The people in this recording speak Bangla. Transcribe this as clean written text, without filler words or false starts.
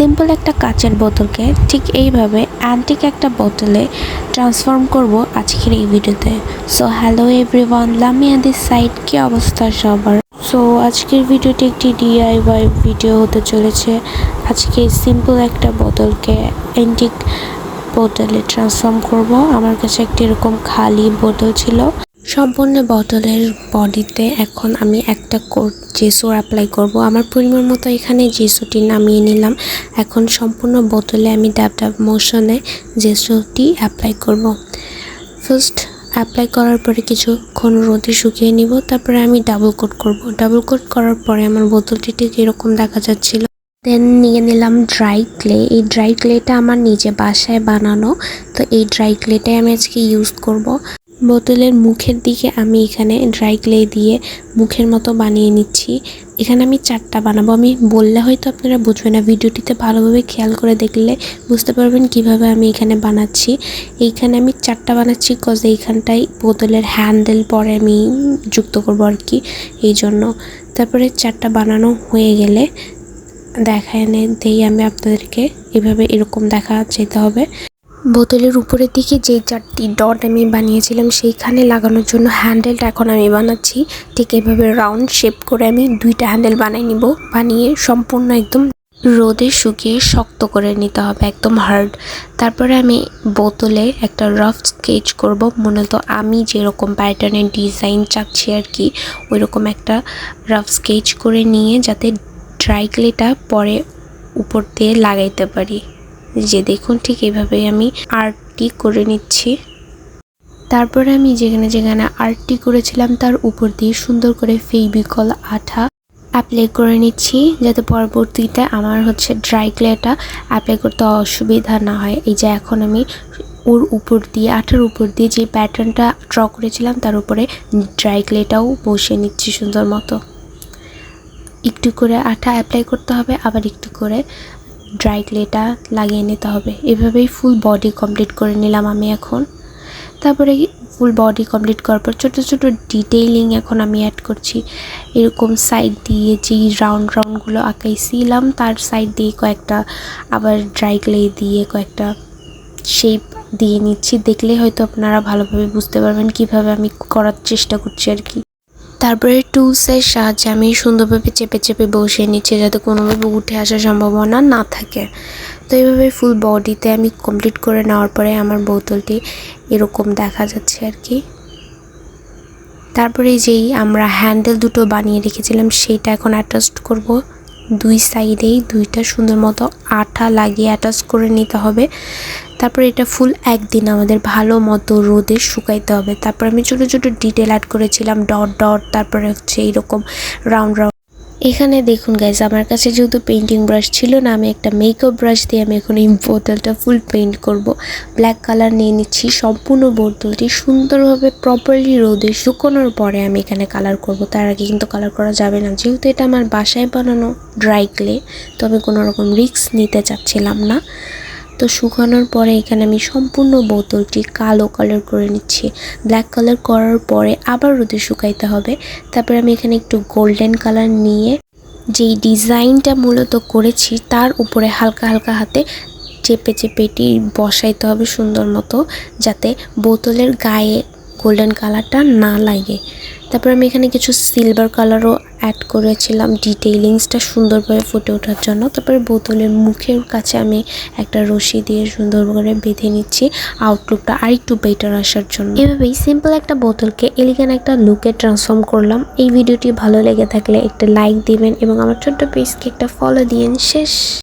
সিম্পল একটা কাচের বোতলকে ঠিক এইভাবে অ্যান্টিক একটা বোতলে ট্রান্সফর্ম করব আজকের এই ভিডিওতে। So hello everyone, Lamia this side, কি অবস্থা সবার? সো আজকের ভিডিওটি একটি ডিআইওয়াই ভিডিও হতে চলেছে। আজকে সিম্পল একটা বোতলকে অ্যান্টিক বোতলে ট্রান্সফর্ম করব। আমার কাছে একটি এরকম খালি বোতল ছিল। সম্পূর্ণ বোতলের বডিতে এখন আমি একটা কোট জেসো অ্যাপ্লাই করব। আমার পরিমাণ মতো এখানে জেসোটি নামিয়ে নিলাম। এখন সম্পূর্ণ বোতলে আমি ড্যাব ড্যাব মোশনে জেসোটি অ্যাপ্লাই করব। ফার্স্ট অ্যাপ্লাই করার পরে কিছুক্ষণ রোদে শুকিয়ে নিব, তারপরে আমি ডাবল কোট করব। ডাবল কোট করার পরে আমার বোতলটি ঠিক এরকম দেখা যাচ্ছিল। দেন নিয়ে নিলাম ড্রাই ক্লে। এই ড্রাই ক্লেটা আমার নিজে বাসায় বানানো, তো এই ড্রাই ক্লেটাই আমি আজকে ইউজ করব। বোতলের মুখের দিকে আমি এখানে ড্রাই ক্লে দিয়ে মুখের মতো বানিয়ে নিচ্ছি। এখানে আমি 4টা বানাবো। আমি বললে হয়তো আপনারা বুঝবেন না, ভিডিওটিতে ভালোভাবে খেয়াল করে দেখলে বুঝতে পারবেন কিভাবে আমি এখানে বানাচ্ছি। এইখানে আমি 4টা বানাচ্ছি কজ এইখানটায় বোতলের হ্যান্ডেল পরে আমি যুক্ত করবো আর কি, এই জন্য। তারপরে 4টা বানানো হয়ে গেলে দেখায় দেই আমি আপনাদেরকে, এভাবে এরকম দেখা যেতে হবে। বোতলের উপরের দিকে যেই 4টি ডট আমি বানিয়েছিলাম সেইখানে লাগানোর জন্য হ্যান্ডেলটা এখন আমি বানাচ্ছি। ঠিক এভাবে রাউন্ড শেপ করে আমি 2টা হ্যান্ডেল বানিয়ে নিব। বানিয়ে সম্পূর্ণ একদম রোদে শুকিয়ে শক্ত করে নিতে হবে, একদম হার্ড। তারপরে আমি বোতলে একটা রাফ স্কেচ করব। মূলত আমি যেরকম প্যাটার্নের ডিজাইন চাচ্ছি আর কি, ওইরকম একটা রাফ স্কেচ করে নিয়ে যাতে ড্রাই ক্লেটা পরে উপর দিয়ে লাগাইতে পারি। যে দেখুন ঠিক এইভাবেই আমি আর্টটি করে নিচ্ছি। তারপরে আমি যেখানে যেখানে আর্টটি করেছিলাম তার উপর দিয়ে সুন্দর করে ফেভিকল আঠা অ্যাপ্লাই করে নিচ্ছি, যাতে পরবর্তীতে আমার ড্রাই ক্লেটা অ্যাপ্লাই করতে অসুবিধা না হয়। এই যে এখন আমি ওর উপর দিয়ে, আঠার উপর দিয়ে যে প্যাটার্নটা ড্র করেছিলাম তার উপরে ড্রাই ক্লেটাও বসিয়ে নিচ্ছি সুন্দর মতো। একটু করে আঠা অ্যাপ্লাই করতে হবে, আবার একটু করে ড্রাই ক্লেটা লাগিয়ে নিতে হবে। এভাবেই ফুল বডি কমপ্লিট করে নিলাম আমি এখন। তারপরে ফুল বডি কমপ্লিট করার পর ছোটো ছোটো ডিটেইলিং এখন আমি অ্যাড করছি। এরকম সাইড দিয়ে যেই রাউন্ডগুলো আঁকাইছিলাম তার সাইড দিয়ে কয়েকটা আবার ড্রাই ক্লে দিয়ে কয়েকটা শেপ দিয়ে নিচ্ছি। দেখলে হয়তো আপনারা ভালোভাবে বুঝতে পারবেন কিভাবে আমি করার চেষ্টা করছি আর কি। তারপরে টুলসের সাহায্যে আমি সুন্দরভাবে চেপে চেপে বসিয়ে নিচ্ছি যাতে কোনোভাবে উঠে আসার সম্ভাবনা না থাকে। তো এইভাবে ফুল বডিতে আমি কমপ্লিট করে নেওয়ার পরে আমার বোতলটি এরকম দেখা যাচ্ছে আর কি। তারপরে যেই আমরা হ্যান্ডেল দুটো বানিয়ে রেখেছিলাম সেইটা এখন অ্যাটাচ করব। 2 সাইডেই 2টা সুন্দর মতো আঠা লাগিয়ে অ্যাটাচ করে নিতে হবে। তারপরে এটা ফুল একদিন আমাদের ভালো মতো রোদে শুকাইতে হবে। তারপর আমি ছোটো ছোটো ডিটেল অ্যাড করেছিলাম, ডট ডট, তারপরে এইরকম রাউন্ড রাউন্ড। এখানে দেখুন গাইজ, আমার কাছে যেহেতু পেইন্টিং ব্রাশ ছিল না, আমি একটা মেকআপ ব্রাশ দিয়ে আমি এখন এই বোতলটা ফুল পেইন্ট করব। ব্ল্যাক কালার নিয়ে নিচ্ছি। সম্পূর্ণ বোতলটি সুন্দরভাবে প্রপারলি রোদে শুকানোর পরে আমি এখানে কালার করব। তার আগে কিন্তু কালার করা যাবে না, যেহেতু এটা আমার বাসায় বানানো ড্রাই ক্লে, তো আমি কোনো রকম রিস্ক নিতে চাচ্ছিলাম না। তো শুকানোর পরে এখানে আমি সম্পূর্ণ বোতলটি কালো কালার করে নিচ্ছি। ব্ল্যাক কালার করার পরে আবার রোদে শুকাইতে হবে। তারপরে আমি এখানে একটু গোল্ডেন কালার নিয়ে যেই ডিজাইনটা মূলত করেছি তার উপরে হালকা হালকা হাতে চেপে চেপে এটি বসাইতে হবে সুন্দর মতো, যাতে বোতলের গায়ে গোল্ডেন কালারটা না লাগে। তারপর আমি এখানে কিছু সিলভার কালারও অ্যাড করেছিলাম ডিটেইলিংসটা সুন্দরভাবে ফুটে ওঠার জন্য। তারপরে বোতলের মুখের কাছে আমি একটা রশি দিয়ে সুন্দর করে বেঁধে নিচ্ছি আউটলুকটা আরেকটু বেটার আসার জন্য। এভাবেই সিম্পল একটা বোতলকে এলিগেন্ট একটা লুকে ট্রান্সফর্ম করলাম। এই ভিডিওটি ভালো লেগে থাকলে একটা লাইক দিবেন এবং আমার ছোট্ট পেজকে একটা ফলো দিয়েন। শেষ।